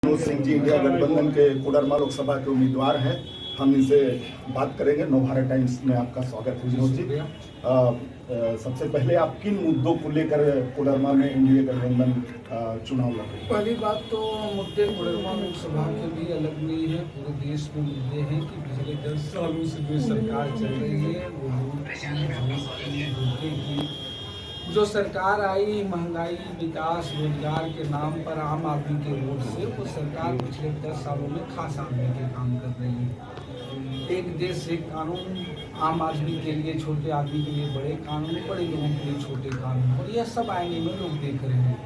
Manoj Singh ji India गठबंधन के कोडरमा लोकसभा के उम्मीदवार हैं। हम इनसे बात करेंगे। नवभारत टाइम्स में आपका स्वागत है विनोद जी। सबसे पहले आप किन मुद्दों को लेकर कोडरमा में इंडिया गठबंधन चुनाव लड़ रही है? पहली बात तो मुद्दे कोडरमा लोकसभा के भी अलग नहीं है। पूरे देश में मुद्दे हैं कि पिछले 10 सालों से जो सरकार चल रही है वो धोखे की जो सरकार आई, महंगाई, विकास, रोजगार के नाम पर आम आदमी के वोट से वो सरकार पिछले 10 सालों में खास आदमी के काम कर रही है। एक देश एक कानून, आम आदमी के लिए, छोटे आदमी के लिए बड़े कानून, बड़े लोगों के लिए छोटे कानून, और यह सब आईने में लोग देख रहे हैं।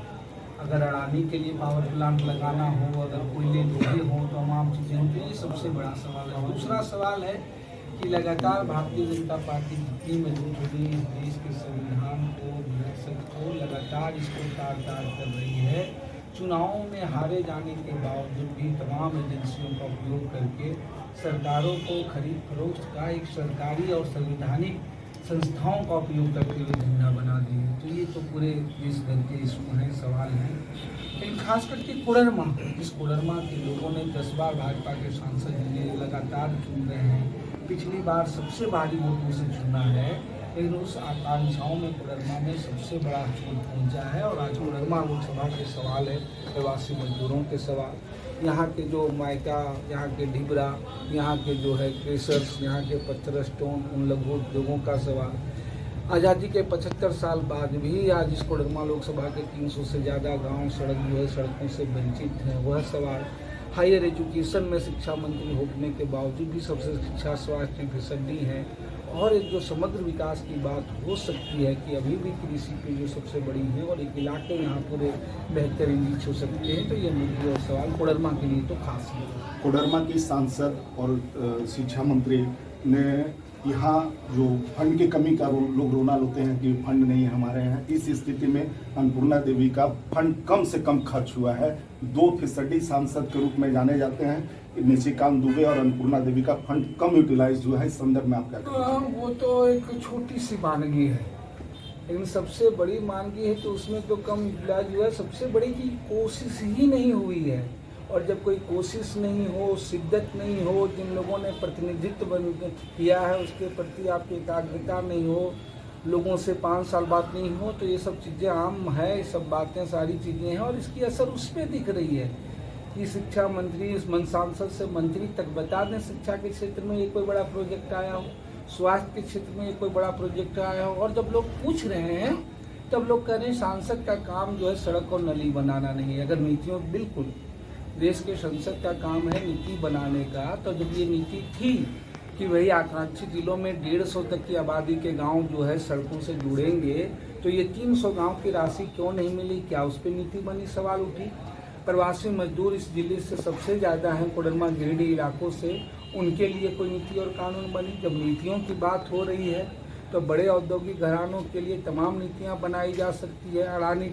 अगर अडानी के लिए पावर प्लांट लगाना हो, अगर कोयले धोखे हो, तो तमाम चीज़ें हों, तो ये सबसे बड़ा सवाल है। दूसरा सवाल है कि लगातार भारतीय जनता पार्टी जितनी मजबूत होगी इस देश के संविधान को, विरासत को, लगातार इसको तार कर रही है। चुनावों में हारे जाने के बावजूद भी तमाम एजेंसियों का उपयोग करके सरकारों को खरीद फरोख्त का एक सरकारी और संवैधानिक संस्थाओं का उपयोग करते हुए झंडा बना दिए। तो ये तो पूरे देश भर के इशू हैं, सवाल हैं। लेकिन खास करके कोडरमा, जिस कोडरमा के लोगों ने 10 बार भाजपा के सांसद जिन्हें लगातार चुन रहे हैं, पिछली बार सबसे भारी वोटों से चुना है, लेकिन उस आकांक्षाओं में कोडरमा में सबसे बड़ा चोट पहुंचा है। और आज कोडरमा लोकसभा के सवाल है प्रवासी मजदूरों के सवाल, यहाँ के जो मायका, यहाँ के ढिबरा, यहाँ के जो है क्रेशर्स, यहाँ के पत्थर स्टोन, उन लघु उद्योगों का सवाल। आज़ादी के 75 साल बाद भी आज इस कोडरमा लोकसभा के 300 से ज़्यादा गांव सड़क जो है सड़कों से वंचित हैं, वह सवाल। हायर एजुकेशन में शिक्षा मंत्री होने के बावजूद भी सबसे शिक्षा स्वास्थ्य फिसड्डी है। और एक जो समग्र विकास की बात हो सकती है कि अभी भी कृषि पे जो सबसे बड़ी है और एक इलाके यहाँ पूरे बेहतरीन रीच हो सकते हैं। तो ये मुद्दे और सवाल कोडरमा के लिए तो खास है। कोडरमा की सांसद और शिक्षा मंत्री ने यहाँ जो फंड की कमी का लोग रोना लोते हैं कि फंड नहीं है हमारे यहाँ, इस स्थिति में अन्नपूर्णा देवी का फंड कम से कम खर्च हुआ है। 2% सांसद के रूप में जाने जाते हैं निशिकांत दुबे, और अन्नपूर्णा देवी का फंड कम यूटिलाइज हुआ है। इस संदर्भ में आप क्या कहेंगे? वो तो एक छोटी सी मानगी है, लेकिन सबसे बड़ी मानगी है तो उसमें तो कम यूटिलाइज हुआ है। सबसे बड़ी की कोशिश ही नहीं हुई है। और जब कोई कोशिश नहीं हो, शिद्दत नहीं हो, जिन लोगों ने प्रतिनिधित्व किया है उसके प्रति आपकी एकाग्रता नहीं हो, लोगों से 5 साल बात नहीं हो, तो ये सब चीज़ें आम है। ये सब बातें सारी चीज़ें हैं और इसकी असर उस पर दिख रही है कि शिक्षा मंत्री इस सांसद से मंत्री तक बता दें शिक्षा के क्षेत्र में ये कोई बड़ा प्रोजेक्ट आया हो, स्वास्थ्य के क्षेत्र में ये कोई बड़ा प्रोजेक्ट आया हो। और जब लोग पूछ रहे हैं तब लोग कह रहे हैं सांसद का काम जो है सड़क और नली बनाना नहीं है। अगर नीतियों, बिल्कुल देश के संसद का काम है नीति बनाने का, तो जब ये नीति थी कि वही आकांक्षी जिलों में 150 तक की आबादी के गांव जो है सड़कों से जुड़ेंगे, तो ये 300 गांव की राशि क्यों नहीं मिली? क्या उस पर नीति बनी? सवाल उठी। प्रवासी मजदूर इस जिले से सबसे ज़्यादा हैं, कोडरमा गिरिडीह इलाकों से, उनके लिए कोई नीति और कानून बनी? जब नीतियों की बात हो रही है तो बड़े औद्योगिक घरानों के लिए तमाम नीतियाँ बनाई जा सकती है। अडानी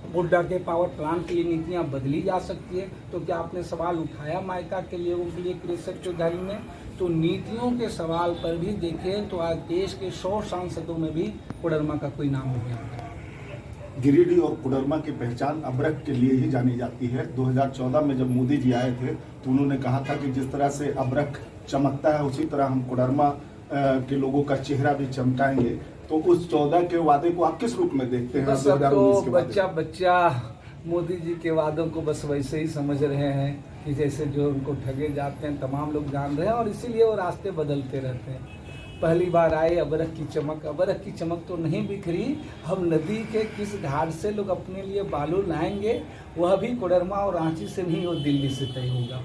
गोड्डा के पावर प्लांट के लिए नीतियाँ बदली जा सकती है। तो क्या आपने सवाल उठाया मायका के लिए, उनके लिए कृषक चौधरी ने? तो नीतियों के सवाल पर भी देखें तो आज देश के 100 सांसदों में भी कोडरमा का कोई नाम नहीं आता। गिरिडीह और कोडरमा की पहचान अबरख के लिए ही जानी जाती है। 2014 में जब मोदी जी आए थे तो उन्होंने कहा था कि जिस तरह से अबरख चमकता है उसी तरह हम कोडरमा के लोगों का चेहरा भी चमकाएंगे। तो उस 14 के वादे को आप किस रूप में देखते हैं? बस अब तो बच्चा मोदी जी के वादों को बस वैसे ही समझ रहे हैं कि जैसे जो उनको ठगे जाते हैं, तमाम लोग जान रहे हैं और इसीलिए वो रास्ते बदलते रहते हैं। पहली बार आए अबरख की चमक तो नहीं बिखरी। हम नदी के किस घाट से लोग अपने लिए बालू लाएंगे, वह भी कोडरमा और रांची से नहीं, वो दिल्ली से तय होगा।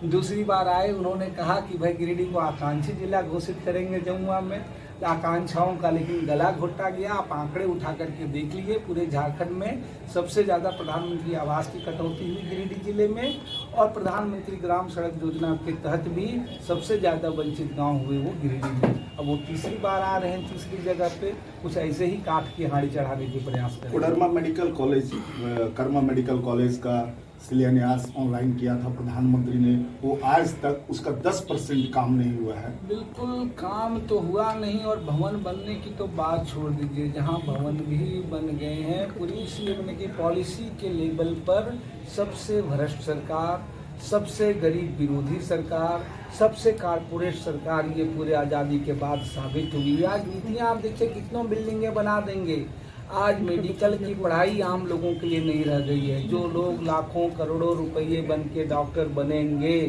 दूसरी बार आए, उन्होंने कहा कि भाई गिरिडीह को आकांक्षी जिला घोषित करेंगे जमुआ में, आकांक्षाओं का लेकिन गला घोटा गया। आप आंकड़े उठा करके देख लीजिए, पूरे झारखंड में सबसे ज़्यादा प्रधानमंत्री आवास की कटौती हुई गिरिडीह जिले में, और प्रधानमंत्री ग्राम सड़क योजना के तहत भी सबसे ज़्यादा वंचित गांव हुए वो गिरिडीह में। अब वो तीसरी बार आ रहे हैं, तीसरी जगह पे कुछ ऐसे ही काट की हाड़ी चढ़ाने के प्रयास कर रहे हैं। Koderma medical college, Karma medical college का शिलान्यास ऑनलाइन किया था प्रधानमंत्री ने, वो आज तक उसका 10% काम नहीं हुआ है। बिल्कुल काम तो हुआ नहीं, और भवन बनने की तो बात छोड़ दीजिए, जहां भवन भी बन गए हैं पूरी इसलिए बने की पॉलिसी के लेवल पर सबसे भ्रष्ट सरकार, सबसे गरीब विरोधी सरकार, सबसे कारपोरेट सरकार ये पूरे आज़ादी के बाद साबित हुई। आज नीतियाँ आप देखिए कितनों बिल्डिंगें बना देंगे, आज मेडिकल की पढ़ाई आम लोगों के लिए नहीं रह गई है। जो लोग लाखों करोड़ों रुपये बन के डॉक्टर बनेंगे,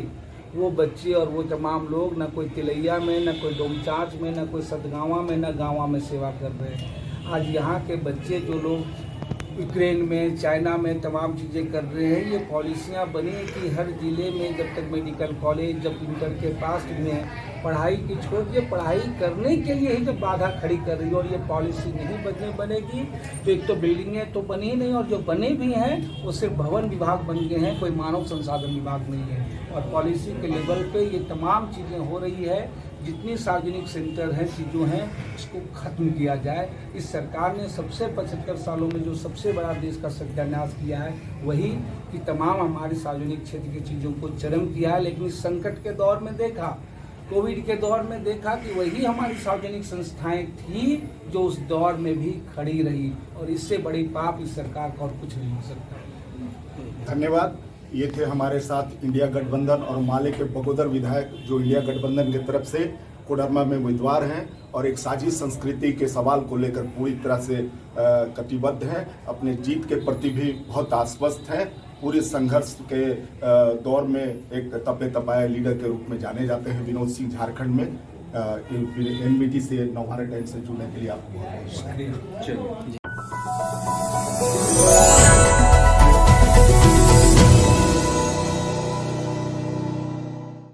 वो बच्चे और वो तमाम लोग न कोई तिलैया में, न कोई डोमचांच में, न कोई सतगावा में, न गाँवा में सेवा कर रहे हैं। आज यहाँ के बच्चे जो लोग यूक्रेन में, चाइना में तमाम चीज़ें कर रहे हैं, ये पॉलिसियाँ बनी कि हर ज़िले में जब तक मेडिकल कॉलेज, जब इंटर के पास में पढ़ाई की छोड़िए, पढ़ाई करने के लिए ही जब बाधा खड़ी कर रही है, और ये पॉलिसी नहीं बनेगी तो एक तो बिल्डिंगें तो बनी ही नहीं, और जो बने भी हैं वो सिर्फ भवन विभाग बन गए हैं, कोई मानव संसाधन विभाग नहीं है। और पॉलिसी के लेवल पे ये तमाम चीज़ें हो रही है। जितनी सार्वजनिक सेंटर हैं, चीज़ों हैं, इसको ख़त्म किया जाए। इस सरकार ने सबसे 75 सालों में जो सबसे बड़ा देश का सत्यानाश किया है, वही कि तमाम हमारे सार्वजनिक क्षेत्र की चीज़ों को चरम किया है। लेकिन इस संकट के दौर में देखा, कोविड के दौर में देखा कि वही हमारी सार्वजनिक संस्थाएं थी जो उस दौर में भी खड़ी रही, और इससे बड़ी पाप इस सरकार का और कुछ नहीं हो सकता। धन्यवाद। ये थे हमारे साथ इंडिया गठबंधन और माले के बगोदर विधायक, जो इंडिया गठबंधन की तरफ से कोडरमा में उम्मीदवार हैं और एक साजिश संस्कृति के सवाल को लेकर पूरी तरह से कटिबद्ध हैं। अपने जीत के प्रति भी बहुत आश्वस्त हैं। पूरे संघर्ष के दौर में एक तपे तपाए लीडर के रूप में जाने जाते हैं विनोद सिंह झारखंड में। एनबीटी से नवभारत टाइम्स से जुड़ने के लिए आपको बहुत बहुत शुक्रिया।